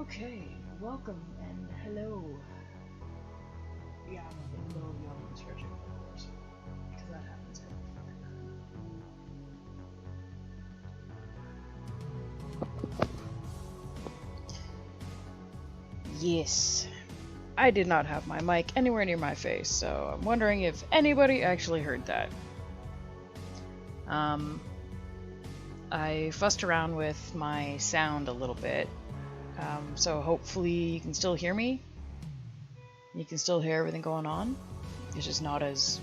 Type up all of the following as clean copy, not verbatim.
Okay, welcome and hello. Yeah, I'm in the middle of yawning stretching, of course, because that happens often. Yes, I did not have my mic anywhere near my face, so I'm wondering if anybody actually heard that. Um, I fussed around with my sound a little bit, so hopefully you can still hear me. You can still hear everything going on. It's just not as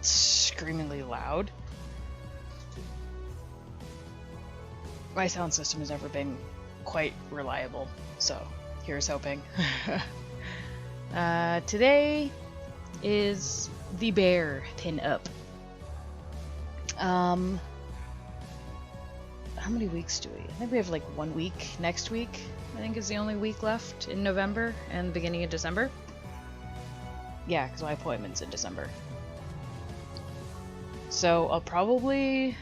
screamingly loud. My sound system has never been quite reliable, so here's hoping. Today is the bear pin up. How many weeks do we? I think we have like 1 week next week. I think is the only week left in November and the beginning of December. Yeah, because my appointment's in December. So I'll probably...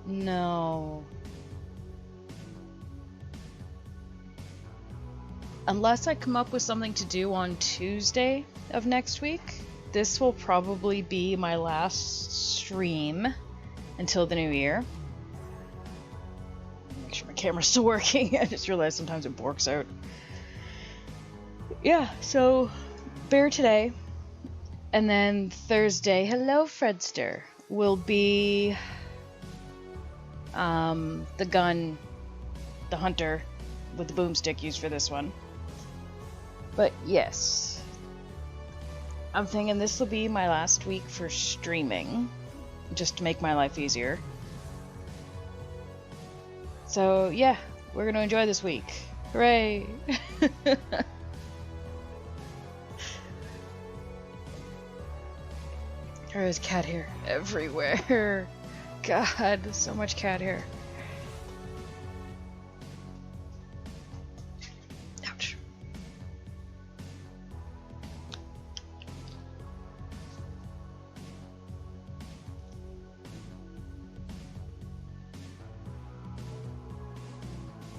No. Unless I come up with something to do on Tuesday of next week, this will probably be my last stream until the new year. Make sure my camera's still working. I just realized sometimes it borks out. Yeah, so bear today. And then Thursday, hello Fredster, will be the gun, the hunter with the boomstick used for this one. But yes, I'm thinking this will be my last week for streaming, just to make my life easier. So yeah, we're gonna enjoy this week. Hooray! There is cat hair everywhere. God, so much cat hair. Ouch.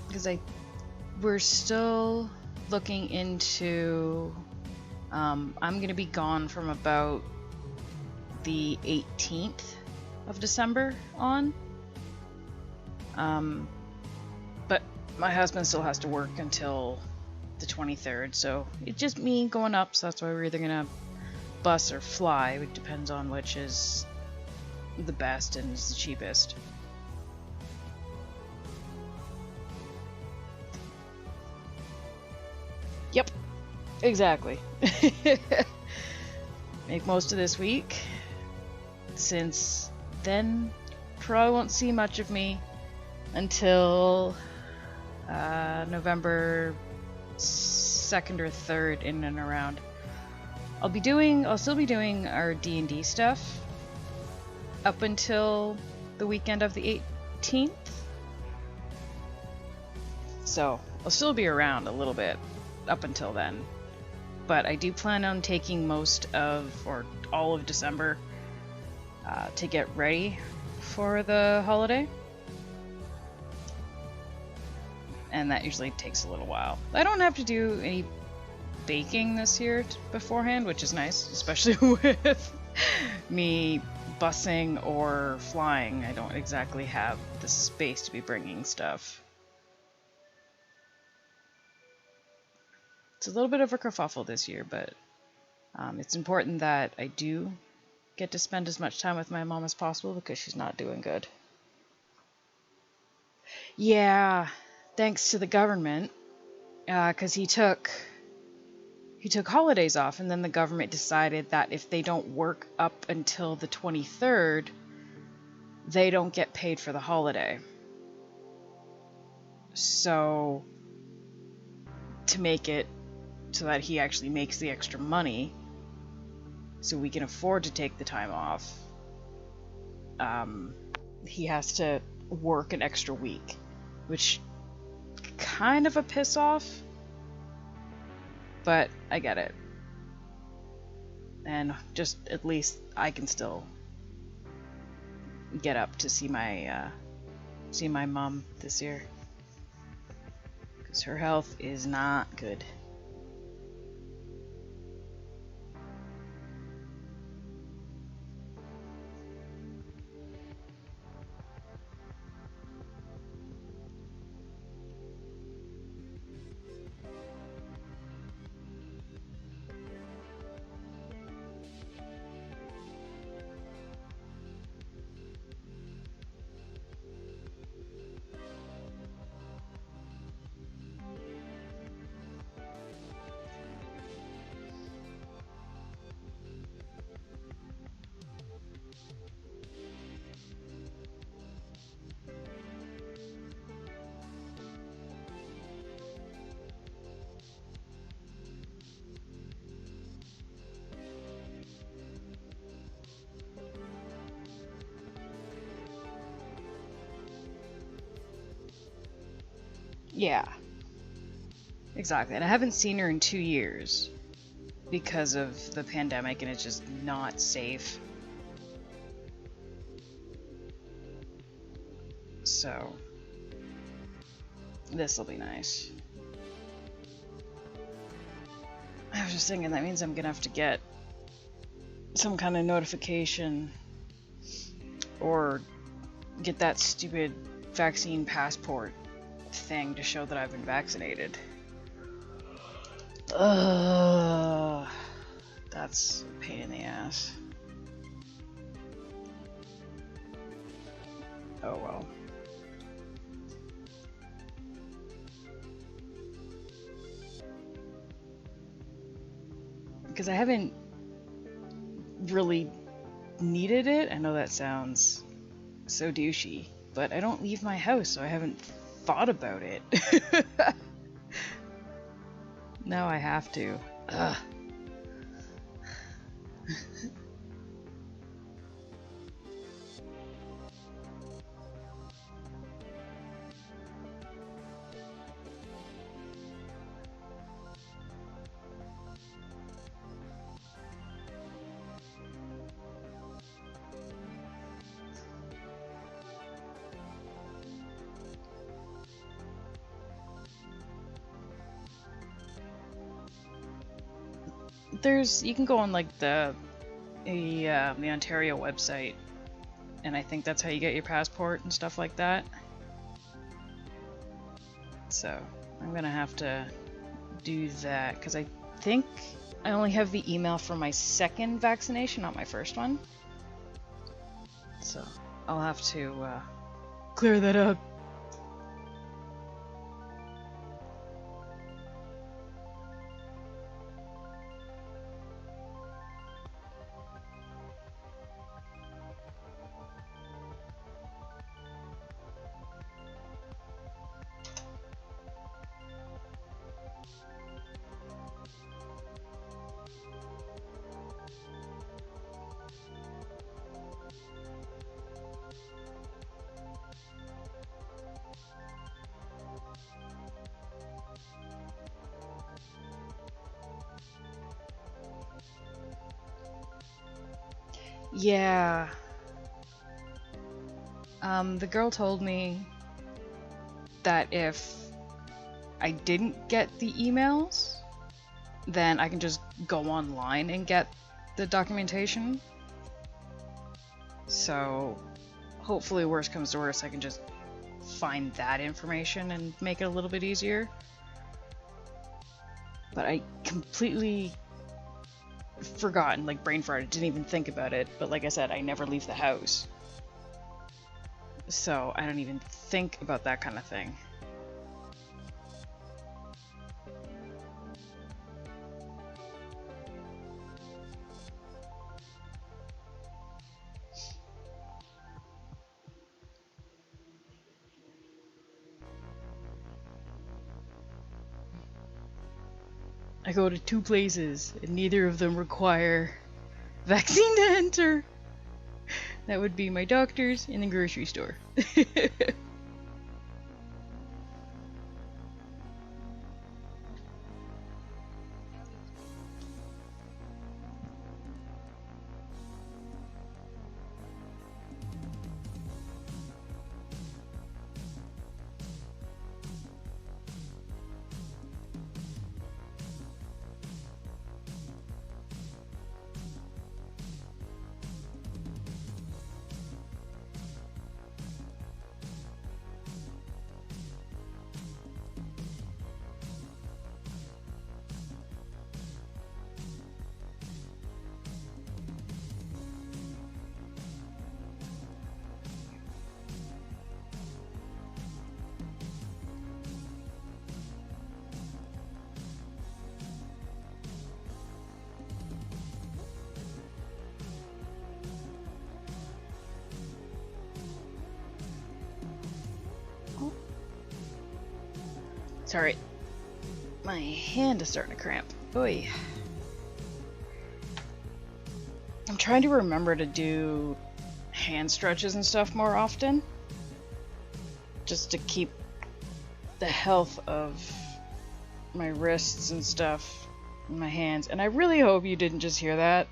Because we're still looking into, I'm gonna be gone from about the 18th of December on. But my husband still has to work until the 23rd, so it's just me going up, so that's why we're either gonna bus or fly. It depends on which is the best and is the cheapest. Yep, exactly. Make most of this week, since then probably won't see much of me until November 2nd or 3rd, in and around. I'll still be doing our D&D stuff up until the weekend of the 18th. So I'll still be around a little bit up until then. But I do plan on taking most of, or all of December to get ready for the holiday. And that usually takes a little while. I don't have to do any baking this year beforehand, which is nice, especially with me busing or flying. I don't exactly have the space to be bringing stuff. It's a little bit of a kerfuffle this year, but it's important that I do get to spend as much time with my mom as possible because she's not doing good. Yeah, thanks to the government, because he took holidays off, and then the government decided that if they don't work up until the 23rd, they don't get paid for the holiday. So, to make it so that he actually makes the extra money, so we can afford to take the time off, he has to work an extra week, which kind of a piss off, but I get it. And just at least I can still get up to see my mom this year, because her health is not good. Yeah, exactly. And I haven't seen her in 2 years because of the pandemic, and it's just not safe. So this will be nice. I was just thinking that means I'm gonna have to get some kind of notification or get that stupid vaccine passport thing to show that I've been vaccinated. Ugh, that's a pain in the ass. Oh well. Because I haven't really needed it. I know that sounds so douchey, but I don't leave my house, so I haven't thought about it. Now I have to. Ugh. You can go on like the Ontario website, and I think that's how you get your passport and stuff like that. So I'm gonna have to do that because I think I only have the email for my second vaccination, not my first one. So I'll have to clear that up. Yeah. The girl told me that if I didn't get the emails, then I can just go online and get the documentation. So hopefully, worst comes to worst, I can just find that information and make it a little bit easier. But I completely forgotten, like brain farted, didn't even think about it. But like I said, I never leave the house, so I don't even think about that kind of thing. I go to 2 places, and neither of them require vaccine to enter. That would be my doctor's and the grocery store. Sorry. My hand is starting to cramp. Oy. I'm trying to remember to do hand stretches and stuff more often. Just to keep the health of my wrists and stuff in my hands. And I really hope you didn't just hear that.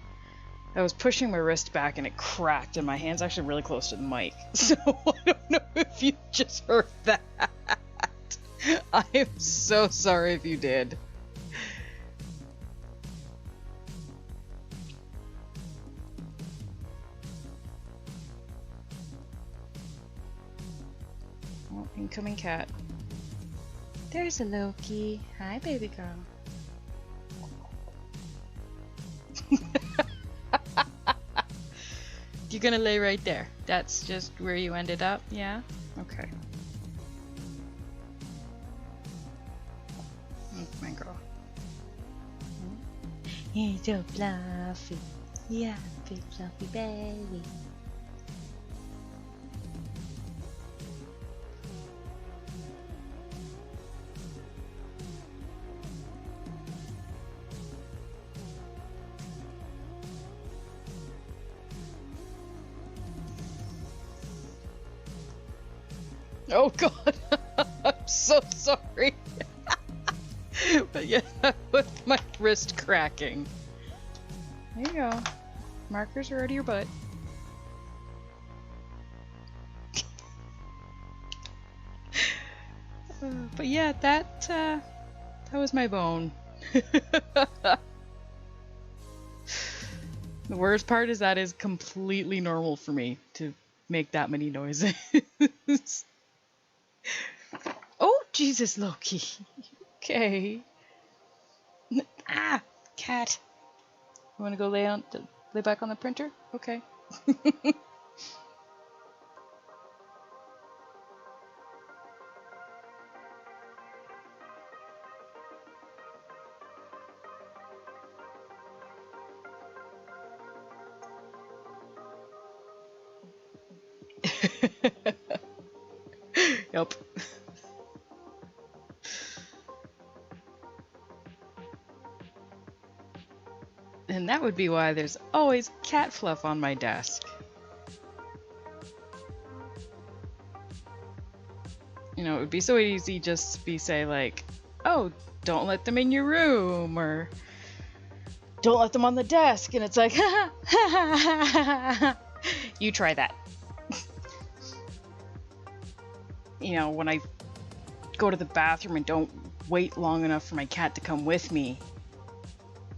I was pushing my wrist back and it cracked, and my hand's actually really close to the mic. So I don't know if you just heard that. I am so sorry if you did. Oh, incoming cat. There's a Loki. Hi, baby girl. You're gonna lay right there. That's just where you ended up, yeah? Okay. My girl. He's so fluffy. Yeah, big fluffy baby. Oh god, I'm so sorry. But yeah, with my wrist cracking. There you go. Markers are out of your butt. But yeah, that was my bone. The worst part is that is completely normal for me to make that many noises. Oh, Jesus, Loki. Okay. Ah, cat. You want to go lay back on the printer? Okay. Yep. And that would be why there's always cat fluff on my desk. You know, it would be so easy just to be say like, oh, don't let them in your room, or don't let them on the desk, and it's like, you try that. You know, when I go to the bathroom and don't wait long enough for my cat to come with me,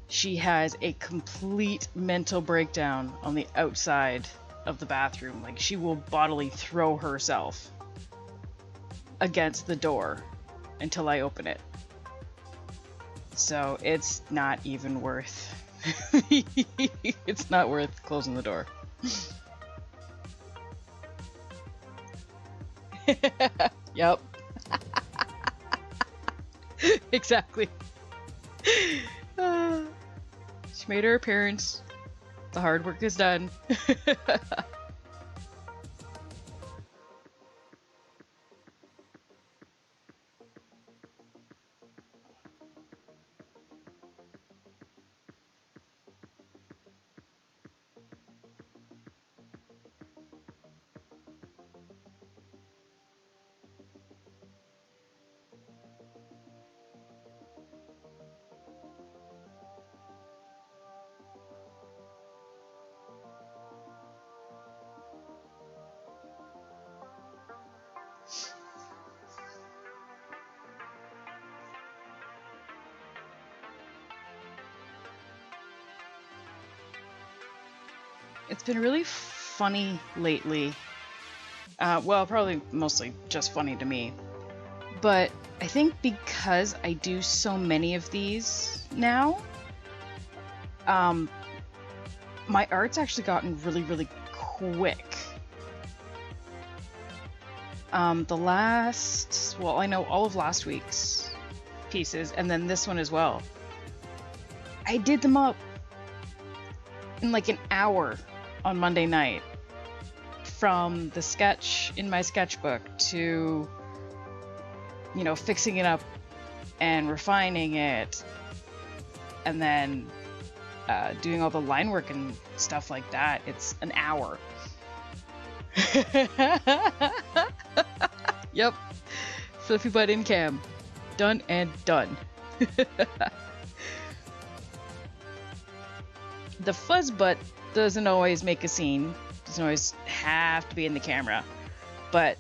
she has a complete mental breakdown on the outside of the bathroom. Like, she will bodily throw herself against the door until I open it. So it's not even worth it's not worth closing the door. Yep. Exactly. She made her appearance. The hard work is done. It's been really funny lately. Well, probably mostly just funny to me. But I think because I do so many of these now, my art's actually gotten really, really quick. Well, I know all of last week's pieces, and then this one as well. I did them up in like an hour on Monday night. From the sketch in my sketchbook to, you know, fixing it up and refining it, and then doing all the line work and stuff like that, it's an hour. Yep. Fluffy butt in cam. Done and done. The fuzz butt doesn't always make a scene, doesn't always have to be in the camera, but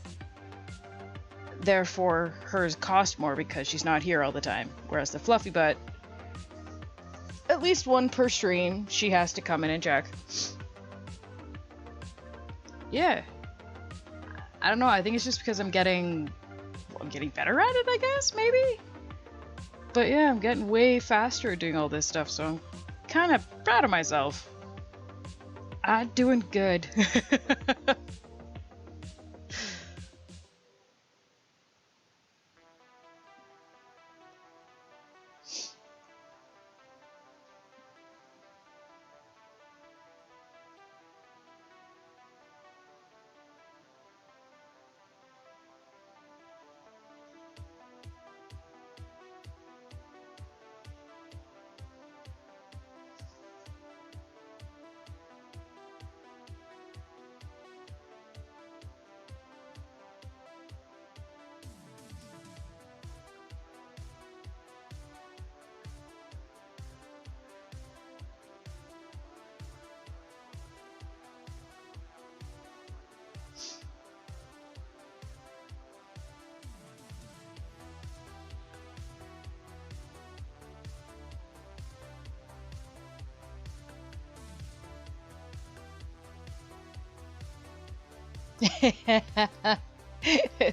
therefore hers cost more because she's not here all the time. Whereas the fluffy butt, at least one per stream, she has to come in and check. Yeah. I don't know, I think it's just because I'm getting better at it, I guess, maybe? But yeah, I'm getting way faster at doing all this stuff, so I'm kind of proud of myself. I'm doing good.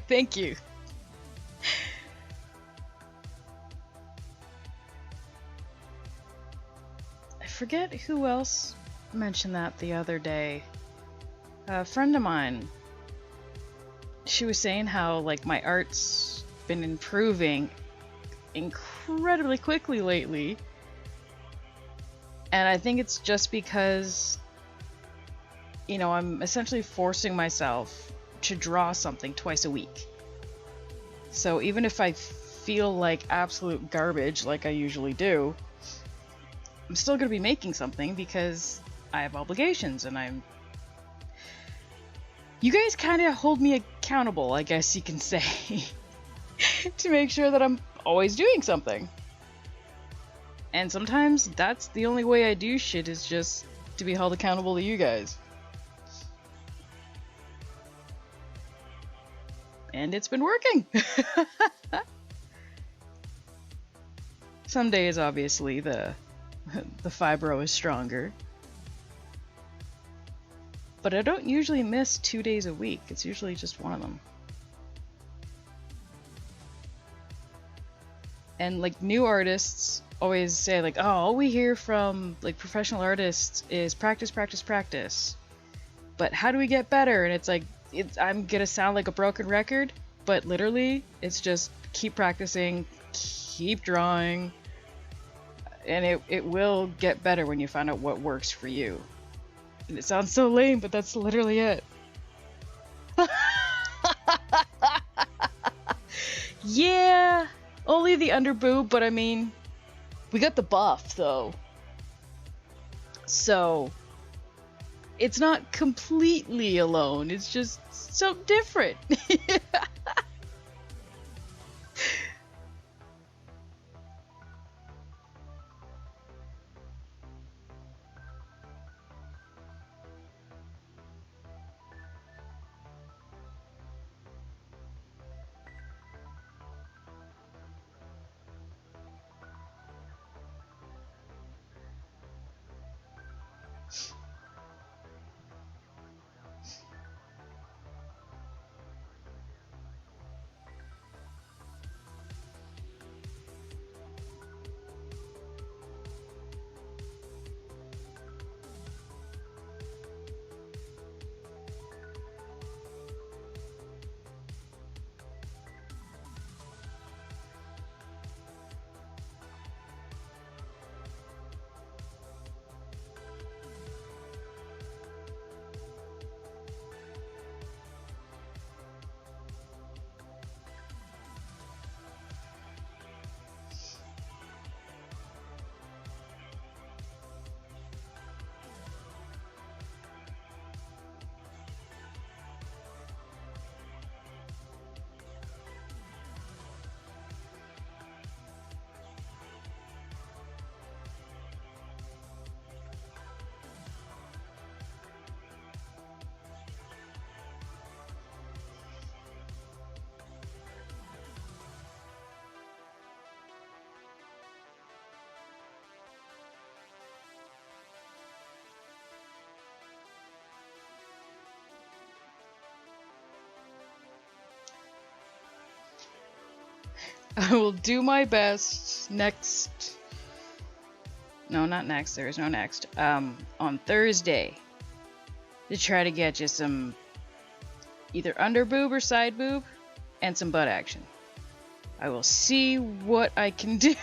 Thank you. I forget who else mentioned that the other day. A friend of mine. She was saying how like my art's been improving incredibly quickly lately. And I think it's just because, you know, I'm essentially forcing myself to draw something twice a week. So even if I feel like absolute garbage, like I usually do, I'm still going to be making something because I have obligations and I'm... You guys kind of hold me accountable, I guess you can say, to make sure that I'm always doing something. And sometimes that's the only way I do shit, is just to be held accountable to you guys. And it's been working. Some days, obviously, the fibro is stronger. But I don't usually miss 2 days a week. It's usually just one of them. And like new artists always say like, oh, all we hear from like professional artists is practice, practice, practice. But how do we get better? And it's like, I'm gonna sound like a broken record, but literally it's just keep practicing, keep drawing, and it will get better when you find out what works for you. And it sounds so lame, but that's literally it. Yeah, only the underboob, but I mean, we got the buff though. So it's not completely alone, it's just so different. I will do my best next. No, not next. There is no next. On Thursday, to try to get you some either under boob or side boob and some butt action. I will see what I can do.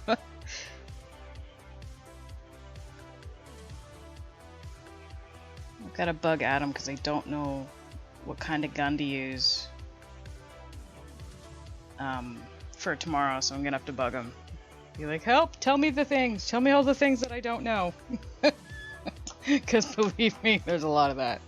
I've got to bug Adam because I don't know what kind of gun to use for tomorrow, so I'm gonna have to bug him. Be like, help, tell me the things. Tell me all the things that I don't know. Because believe me, there's a lot of that.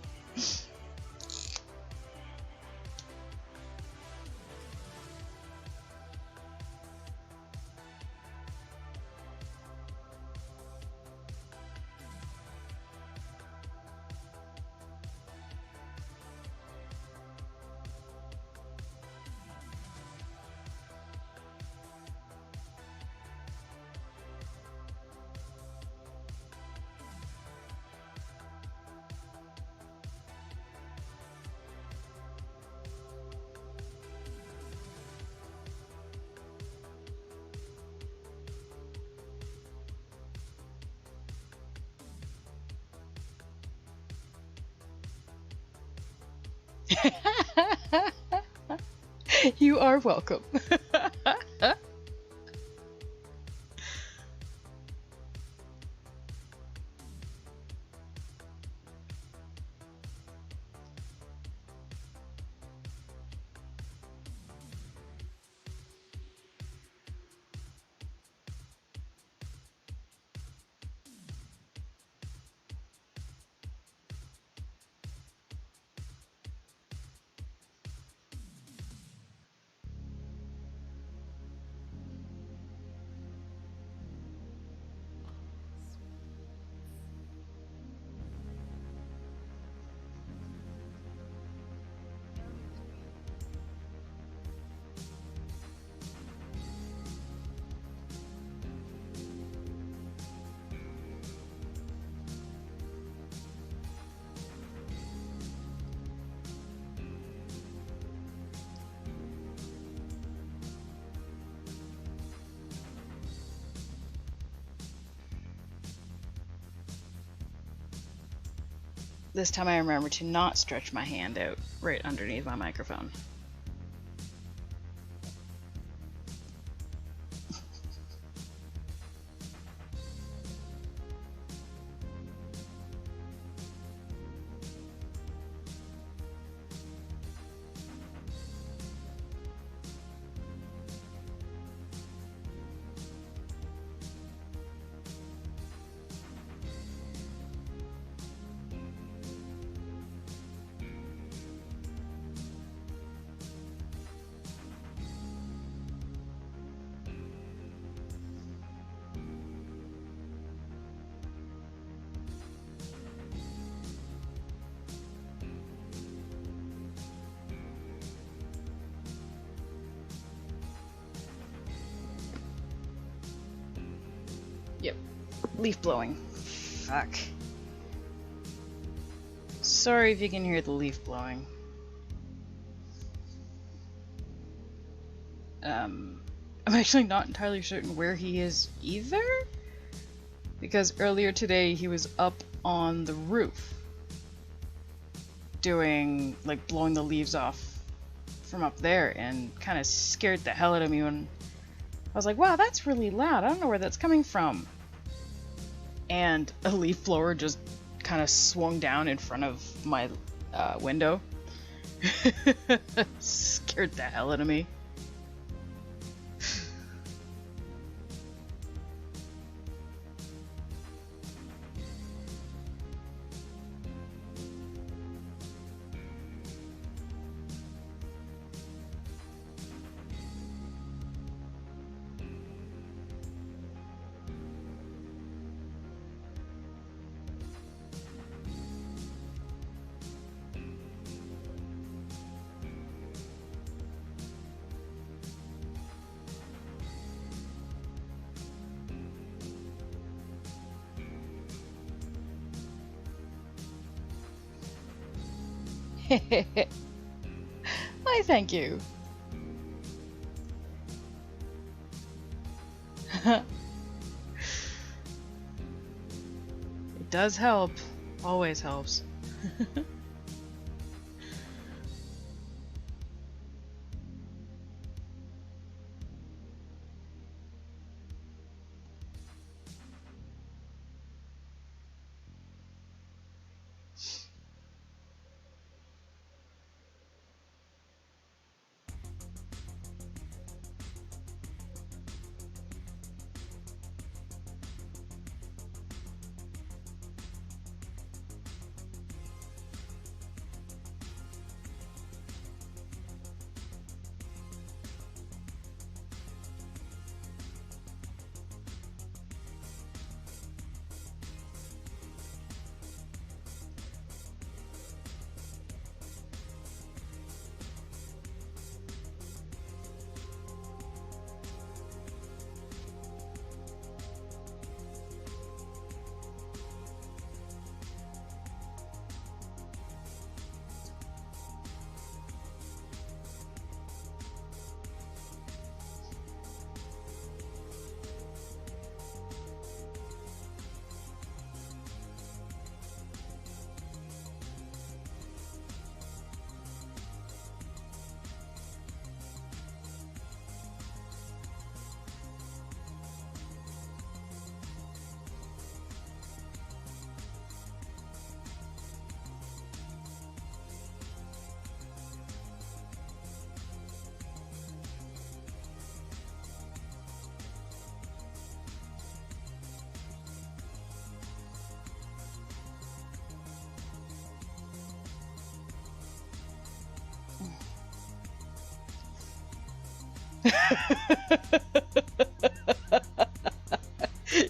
You are welcome. This time I remember to not stretch my hand out right underneath my microphone. Yep. Leaf blowing. Fuck. Sorry if you can hear the leaf blowing. I'm actually not entirely certain where he is either, because earlier today he was up on the roof doing, like, blowing the leaves off from up there and kind of scared the hell out of me when I was like, wow, that's really loud. I don't know where that's coming from. And a leaf blower just kind of swung down in front of my window. Scared the hell out of me. Why, thank you. It does help. Always helps.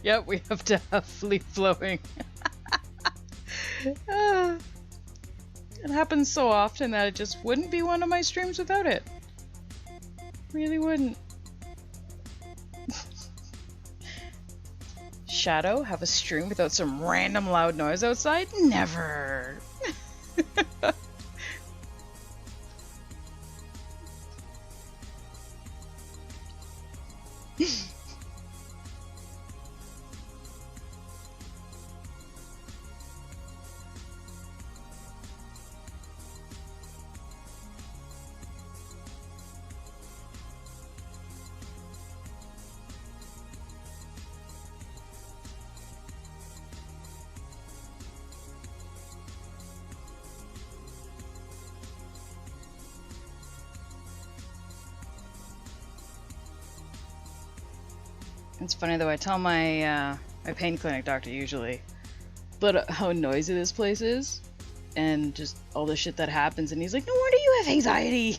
Yep, we have to have leaf flowing. It happens so often that it just wouldn't be one of my streams without it. Really wouldn't. Shadow, have a stream without some random loud noise outside? Never! It's funny though, I tell my my pain clinic doctor usually but how noisy this place is and just all the shit that happens, and he's like, no wonder you have anxiety.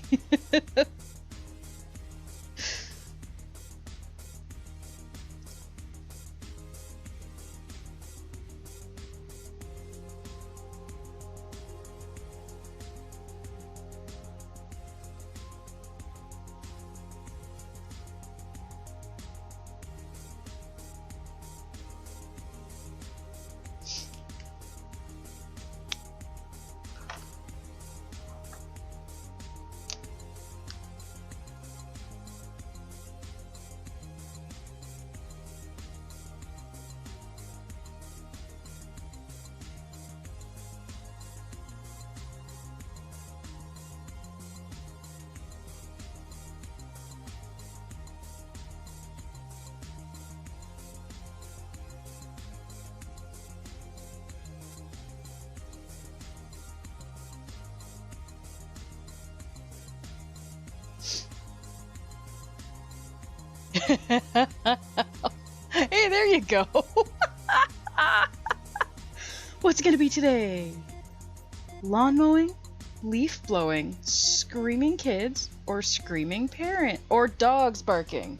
Hey, there you go. What's gonna be today? Lawn mowing, leaf blowing, screaming kids, or screaming parent, or dogs barking.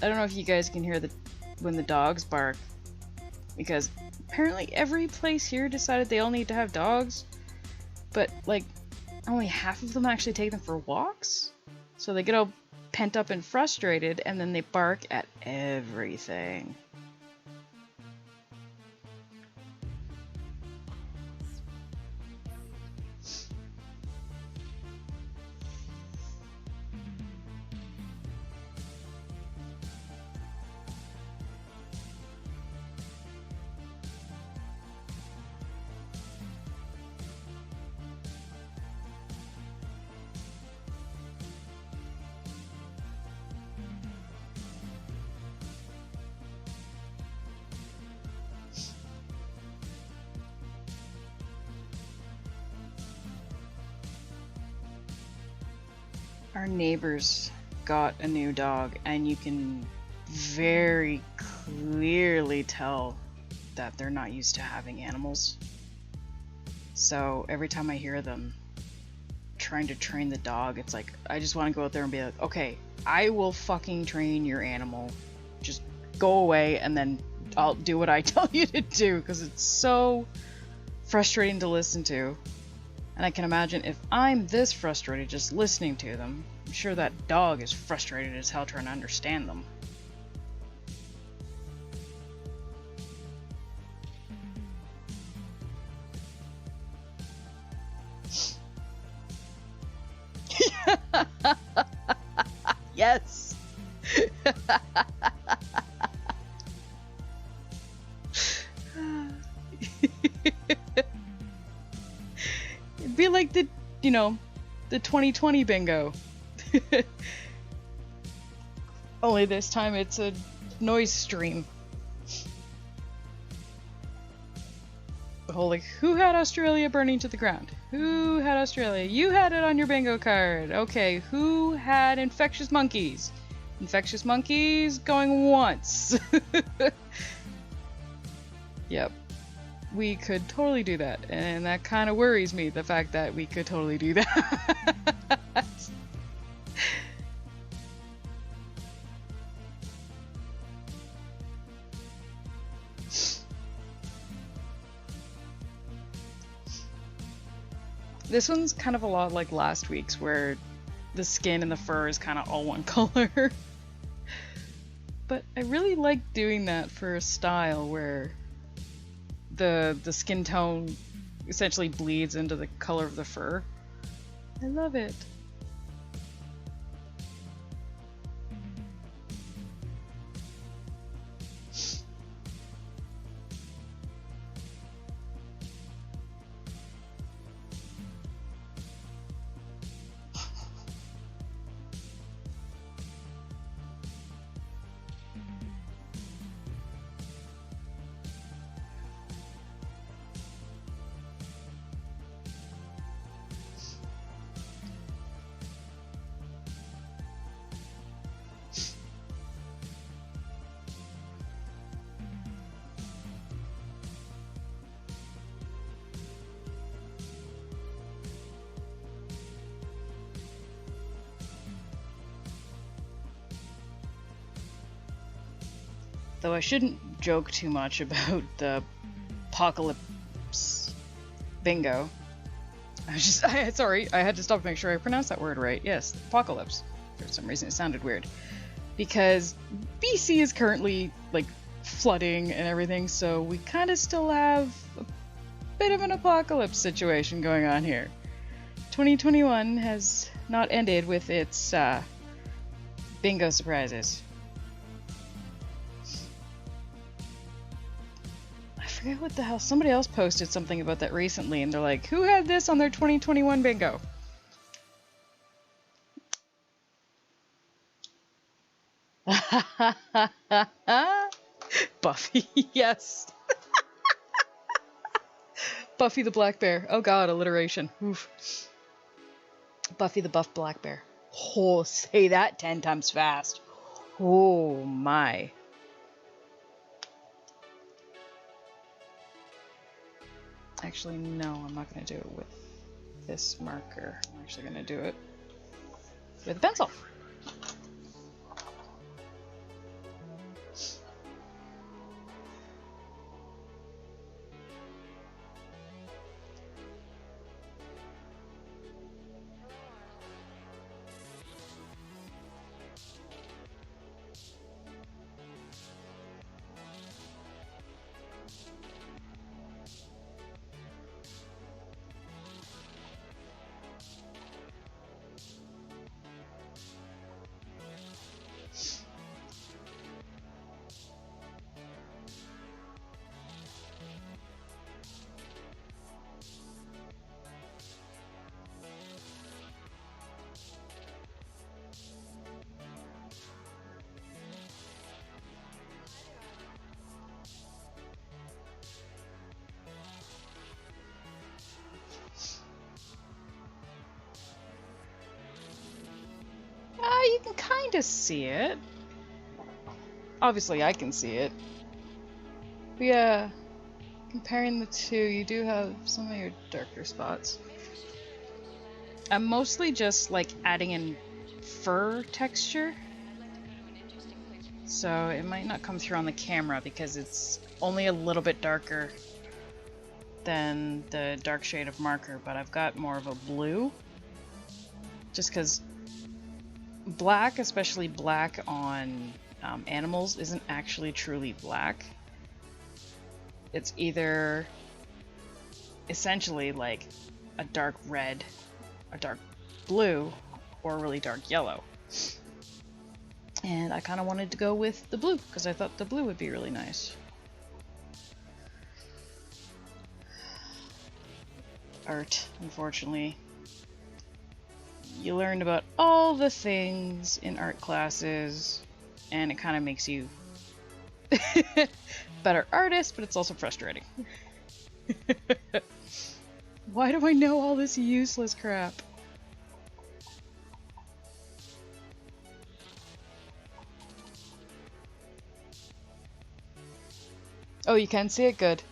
I don't know if you guys can hear when the dogs bark, because apparently every place here decided they all need to have dogs, but like only half of them actually take them for walks, so they get all pent up and frustrated, and then they bark at everything. Our neighbors got a new dog, and you can very clearly tell that they're not used to having animals. So every time I hear them trying to train the dog, it's like, I just want to go out there and be like, okay, I will fucking train your animal. Just go away, and then I'll do what I tell you to do, because it's so frustrating to listen to. And I can imagine if I'm this frustrated just listening to them, I'm sure that dog is frustrated as hell trying to understand them. Yes! It'd be like the 2020 bingo. Only this time it's a noise stream. The whole like, who had Australia burning to the ground? Who had Australia? You had it on your bingo card. Okay, who had infectious monkeys? Infectious monkeys going once. Yep. We could totally do that, and that kind of worries me, the fact that we could totally do that. This one's kind of a lot like last week's, where the skin and the fur is kind of all one color. But I really like doing that for a style where the skin tone essentially bleeds into the color of the fur. I love it. Though I shouldn't joke too much about the apocalypse bingo. Sorry, I had to stop to make sure I pronounced that word right. Yes, apocalypse. For some reason it sounded weird. Because BC is currently, like, flooding and everything, so we kind of still have a bit of an apocalypse situation going on here. 2021 has not ended with its bingo surprises. I forget what the hell, somebody else posted something about that recently, and they're like, who had this on their 2021 bingo? Buffy, yes. Buffy the Black Bear. Oh god, alliteration. Oof. Buffy the Buff Black Bear. Oh, say that 10 times fast. Oh my. Actually, no, I'm not going to do it with this marker. I'm actually going to do it with a pencil. kind of see it. Obviously, I can see it. But yeah, comparing the two, you do have some of your darker spots. I'm mostly just like adding in fur texture. So it might not come through on the camera because it's only a little bit darker than the dark shade of marker, but I've got more of a blue. Just because black, especially black on animals, isn't actually truly black. It's either essentially like a dark red, a dark blue, or a really dark yellow. And I kind of wanted to go with the blue because I thought the blue would be really nice. Art, unfortunately. You learn about all the things in art classes, and it kind of makes you better artist, but it's also frustrating. Why do I know all this useless crap? Oh, you can see it? Good.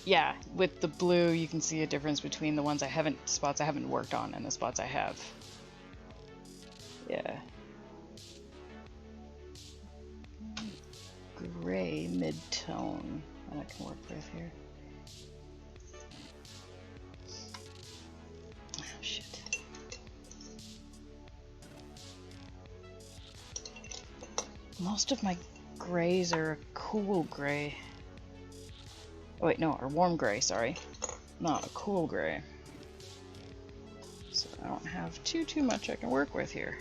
Yeah, with the blue you can see a difference between the ones spots I haven't worked on and the spots I have. Yeah. Gray mid-tone that I can work with here. Oh, shit. Most of my grays are a cool gray. Oh wait, no, or warm gray, sorry. Not a cool gray. So I don't have too much I can work with here.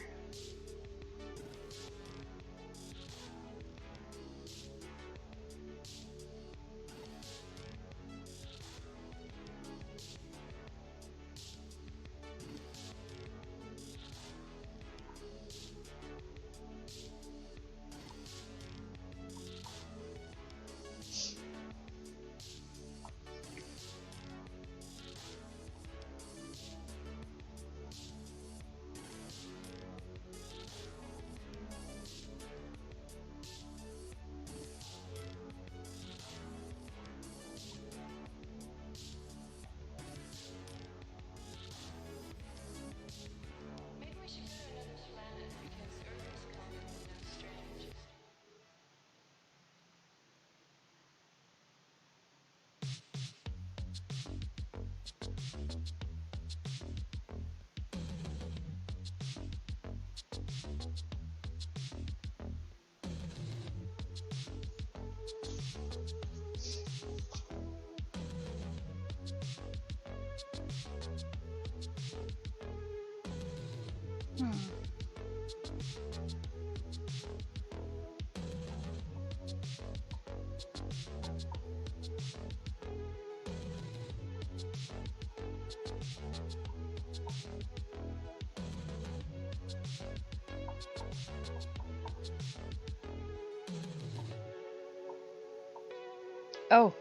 Oh,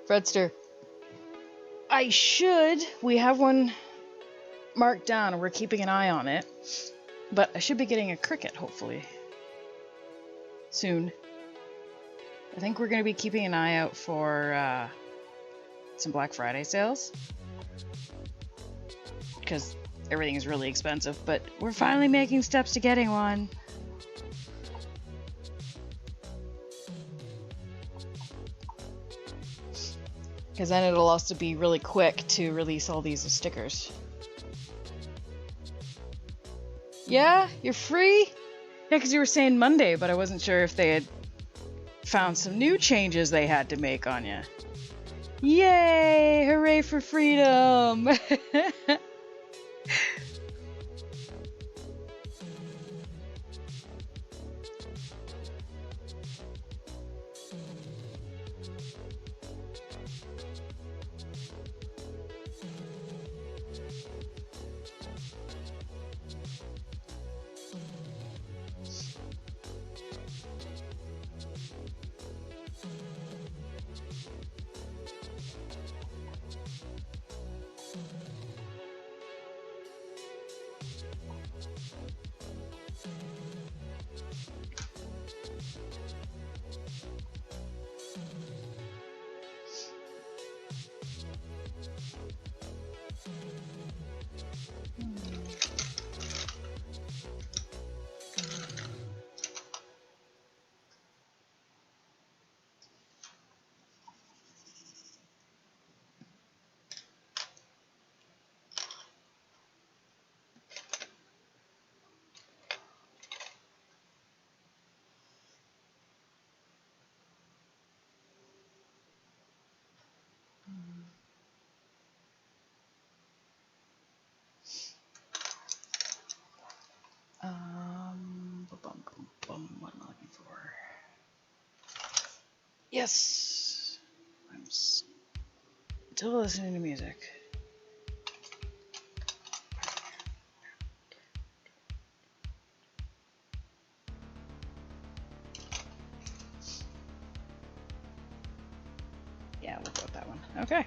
Fredster. We have one marked down and we're keeping an eye on it. But I should be getting a Cricut, hopefully. Soon. I think we're going to be keeping an eye out for some Black Friday sales. Because everything is really expensive, but we're finally making steps to getting one. Because then it'll also be really quick to release all these as stickers. Yeah? You're free? Yeah, because you were saying Monday, but I wasn't sure if they had found some new changes they had to make on you. Yay! Hooray for freedom! Yes! I'm still listening to music. Yeah, we'll go with that one. Okay.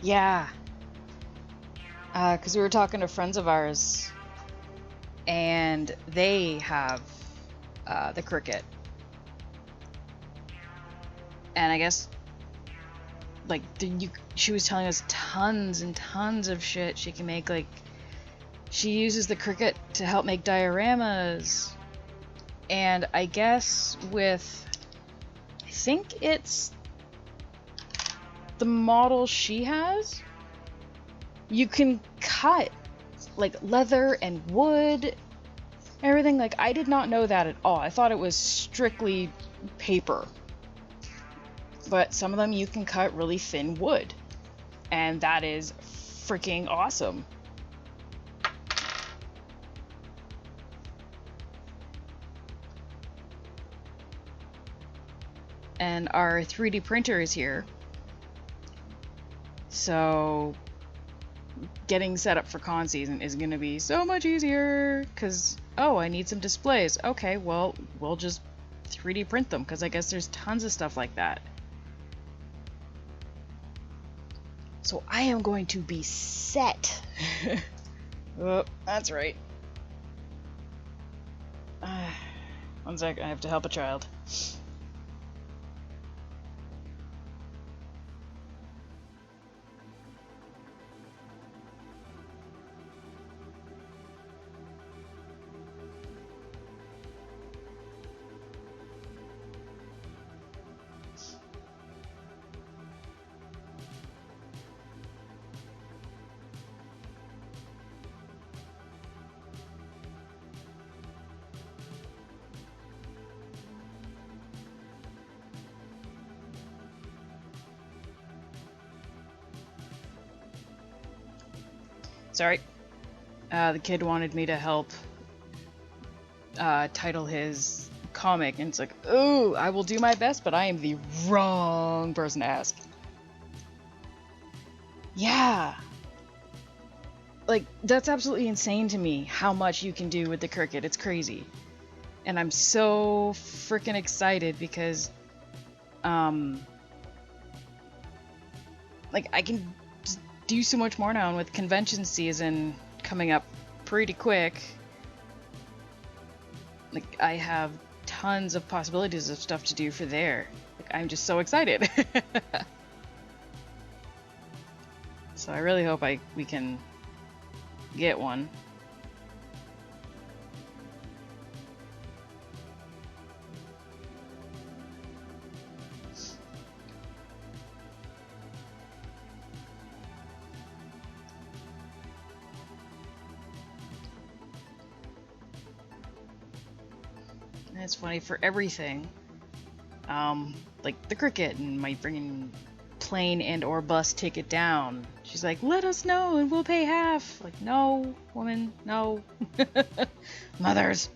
Yeah. Because we were talking to friends of ours, and they have the Cricut. And I guess, like, she was telling us tons and tons of shit she can make. Like, she uses the Cricut to help make dioramas. And I guess with, I think it's the model she has, you can cut like leather and wood, everything. Like, I did not know that at all. I thought it was strictly paper. But some of them you can cut really thin wood. And that is freaking awesome. And our 3D printer is here. So getting set up for con season is going to be so much easier, because, oh, I need some displays. Okay, well, we'll just 3D print them, because I guess there's tons of stuff like that. So I am going to be set. Oh, that's right. One sec, I have to help a child. Sorry. The kid wanted me to help title his comic, and it's like, oh, I will do my best, but I am the wrong person to ask. Yeah. Like, that's absolutely insane to me how much you can do with the Cricut. It's crazy. And I'm so freaking excited because, like, I can do so much more now, and with convention season coming up pretty quick, like, I have tons of possibilities of stuff to do for there. Like, I'm just so excited. So I really hope we can get one. It's funny, for everything, like the Cricut and my bringing plane and or bus ticket down. She's like, let us know and we'll pay half. Like, no, woman, no. Mothers.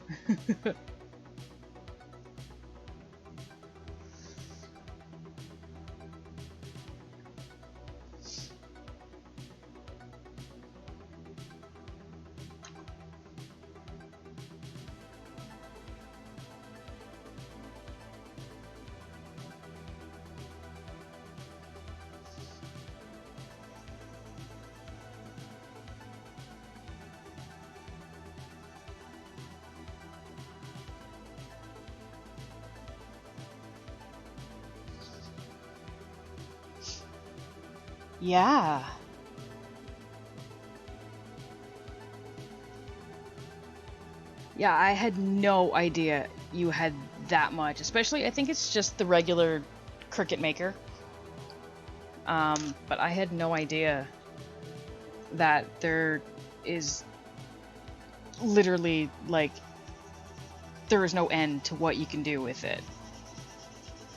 Yeah. Yeah, I had no idea you had that much. Especially, I think it's just the regular Cricut Maker. But I had no idea that there is literally, like, there is no end to what you can do with it.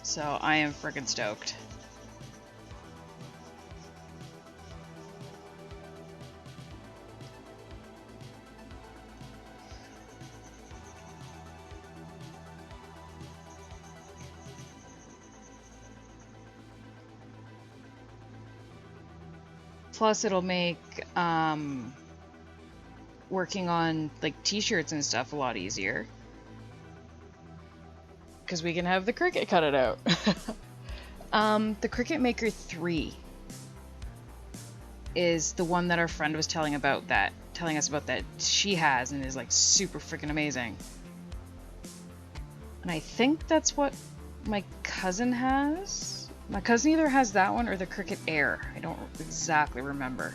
So I am freaking stoked. Plus, it'll make working on like t-shirts and stuff a lot easier. Because we can have the Cricut cut it out. The Cricut Maker 3 is the one that our friend was telling us about that she has and is like super freaking amazing. And I think that's what my cousin has. My cousin either has that one or the Cricut Air. I don't exactly remember.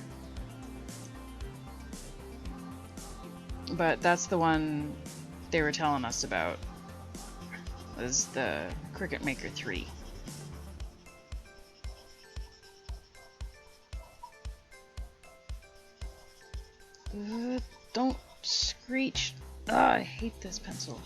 But that's the one they were telling us about. Was the Cricut Maker 3. Don't screech. I hate this pencil.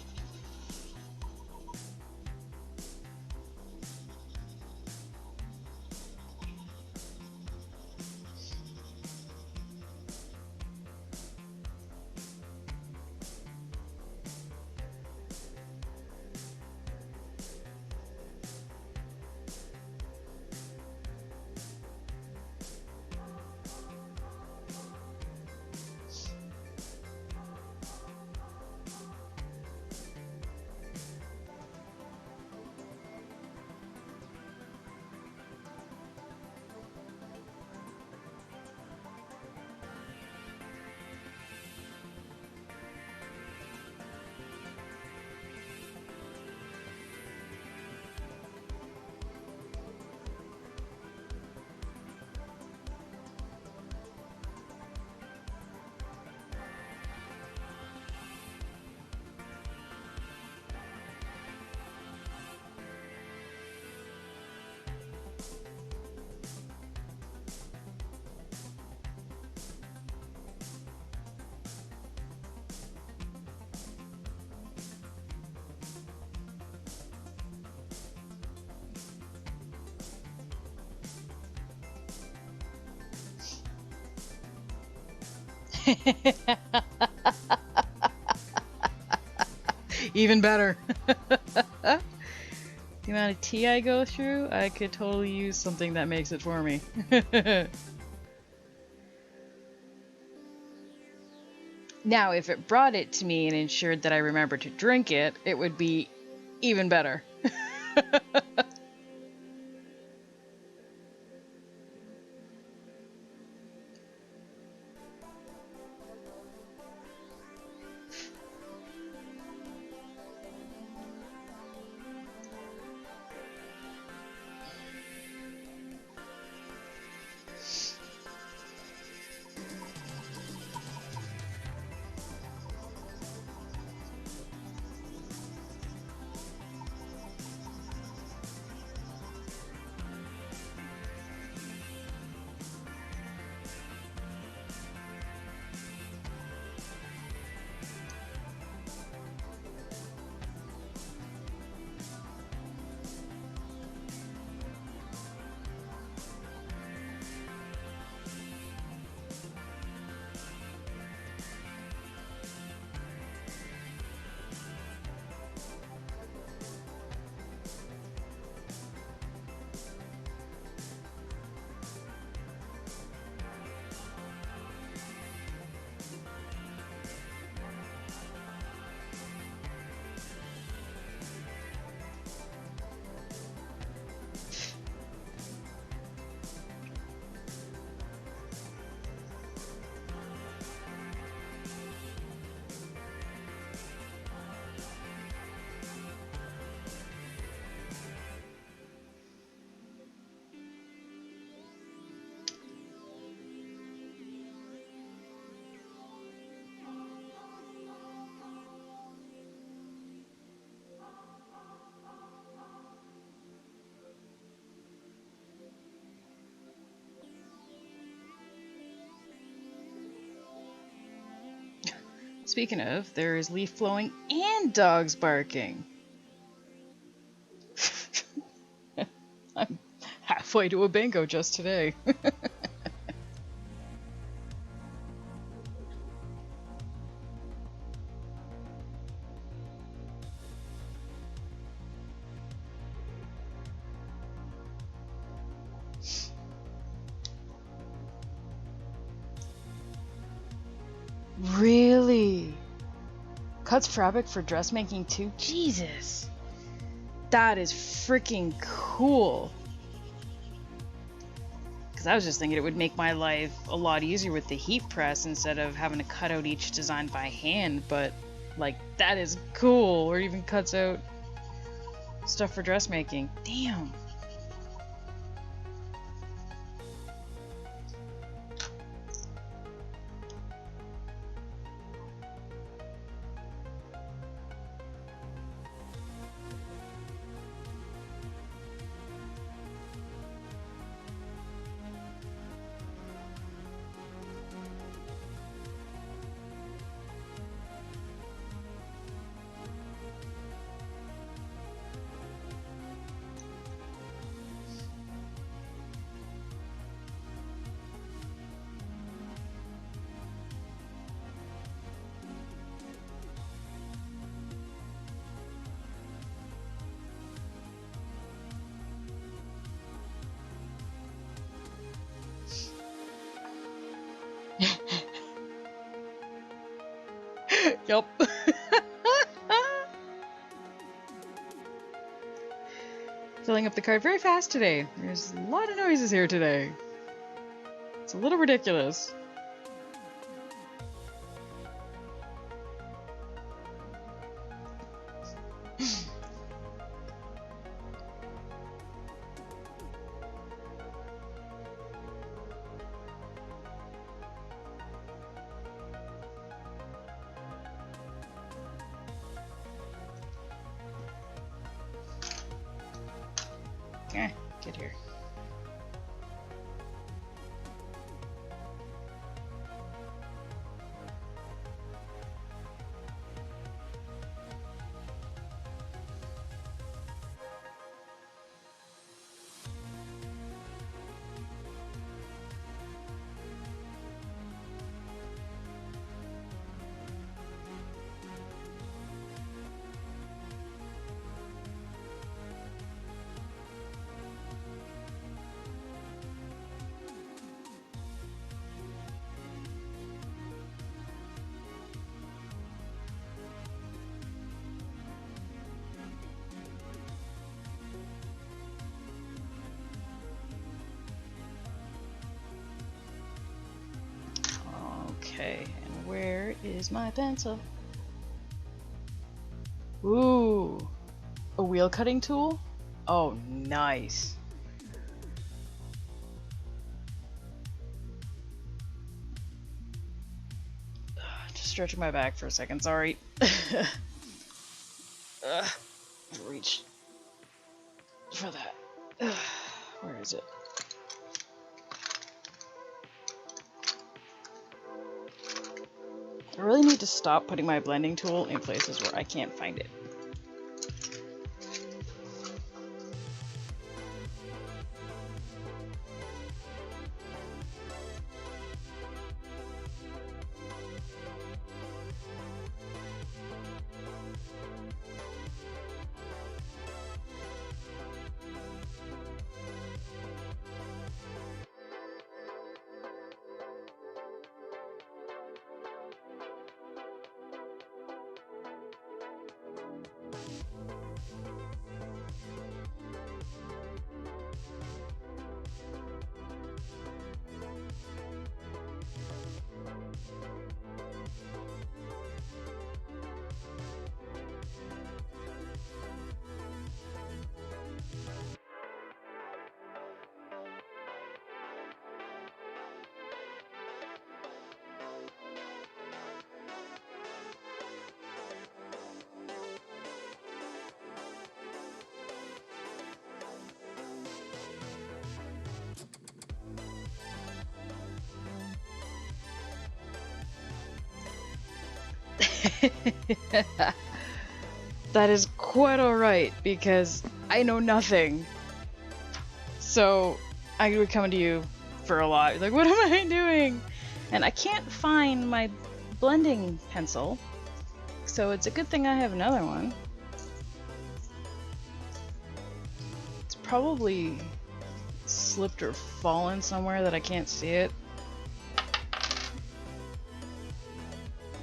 Even better. The amount of tea I go through, I could totally use something that makes it for me. Now, if it brought it to me and ensured that I remembered to drink it, it would be even better. Speaking of, there is leaf flowing and dogs barking. I'm halfway to a bingo just today. Really? Cuts fabric for dressmaking too? Jesus. That is freaking cool. Because I was just thinking it would make my life a lot easier with the heat press instead of having to cut out each design by hand, but like that is cool. Or even cuts out stuff for dressmaking. Damn. Yup. Filling up the cart very fast today. There's a lot of noises here today. It's a little ridiculous. Get here. Okay, and where is my pencil? Ooh, a wheel cutting tool? Oh, nice. Just stretching my back for a second, sorry. Reach for that. Where is it? I really need to stop putting my blending tool in places where I can't find it. That is quite alright, because I know nothing. So I would come to you for a lot. Like, what am I doing? And I can't find my blending pencil. So it's a good thing I have another one. It's probably slipped or fallen somewhere that I can't see it.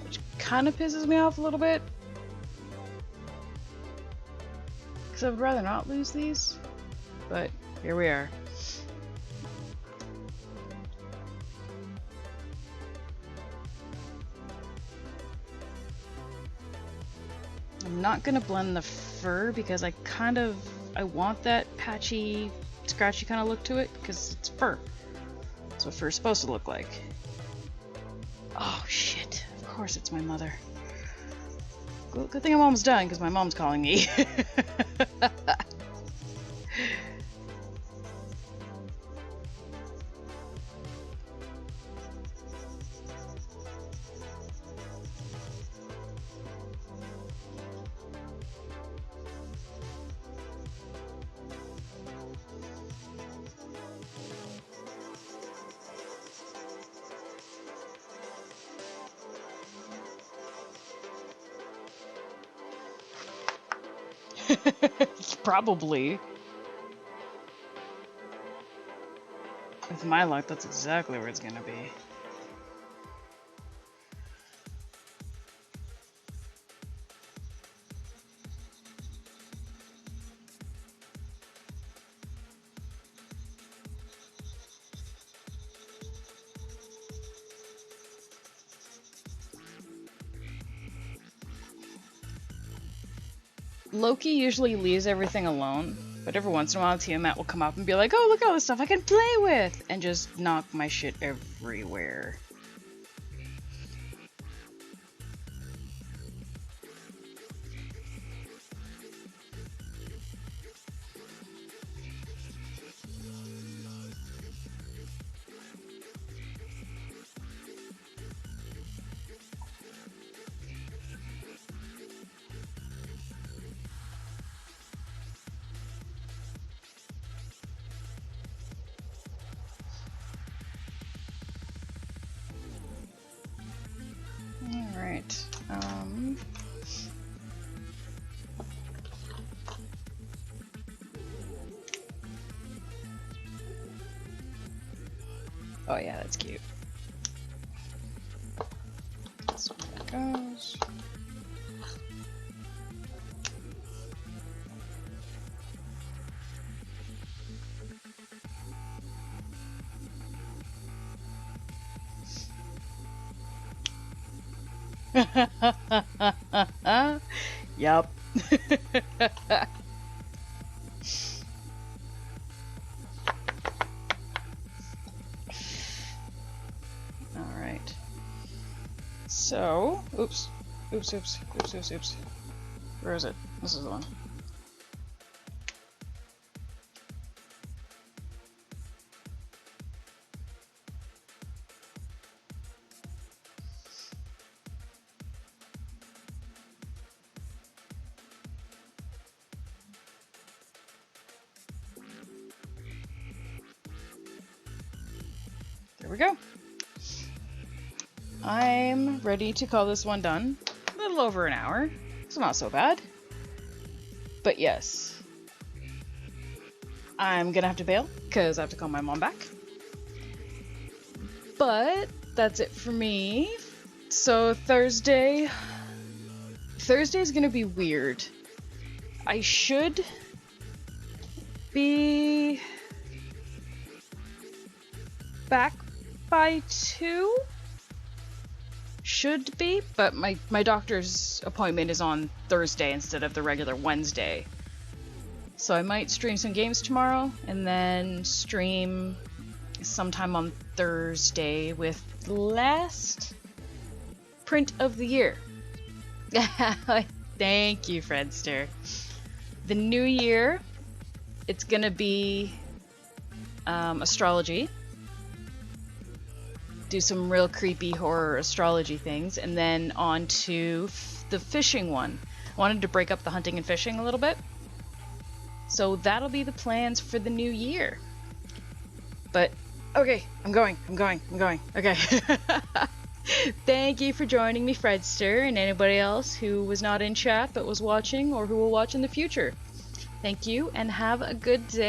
Which kind of pisses me off a little bit. Because I would rather not lose these. But here we are. I'm not gonna blend the fur because I want that patchy, scratchy kind of look to it because it's fur. That's what fur's supposed to look like. Oh shit, of course it's my mother. Good thing I'm almost done because my mom's calling me. Probably. With my luck, that's exactly where it's gonna be. Loki usually leaves everything alone, but every once in a while Tiamat will come up and be like, oh, look at all this stuff I can play with! And just knock my shit everywhere. Alright, oh yeah, that's cute. So there it goes. Yup. Alright. So, oops. Oops. Where is it? This is the one. There we go. I'm ready to call this one done. A little over an hour. It's not so bad. But yes. I'm gonna have to bail because I have to call my mom back. But that's it for me. So Thursday's gonna be weird. I should be back by 2? Should be, but my doctor's appointment is on Thursday instead of the regular Wednesday. So I might stream some games tomorrow, and then stream sometime on Thursday with last print of the year. Thank you, Fredster. The new year, it's gonna be astrology. do some real creepy horror astrology things, and then on to the fishing one. I wanted to break up the hunting and fishing a little bit. So that'll be the plans for the new year. But, okay, I'm going. Okay. Thank you for joining me, Fredster, and anybody else who was not in chat but was watching or who will watch in the future. Thank you, and have a good day.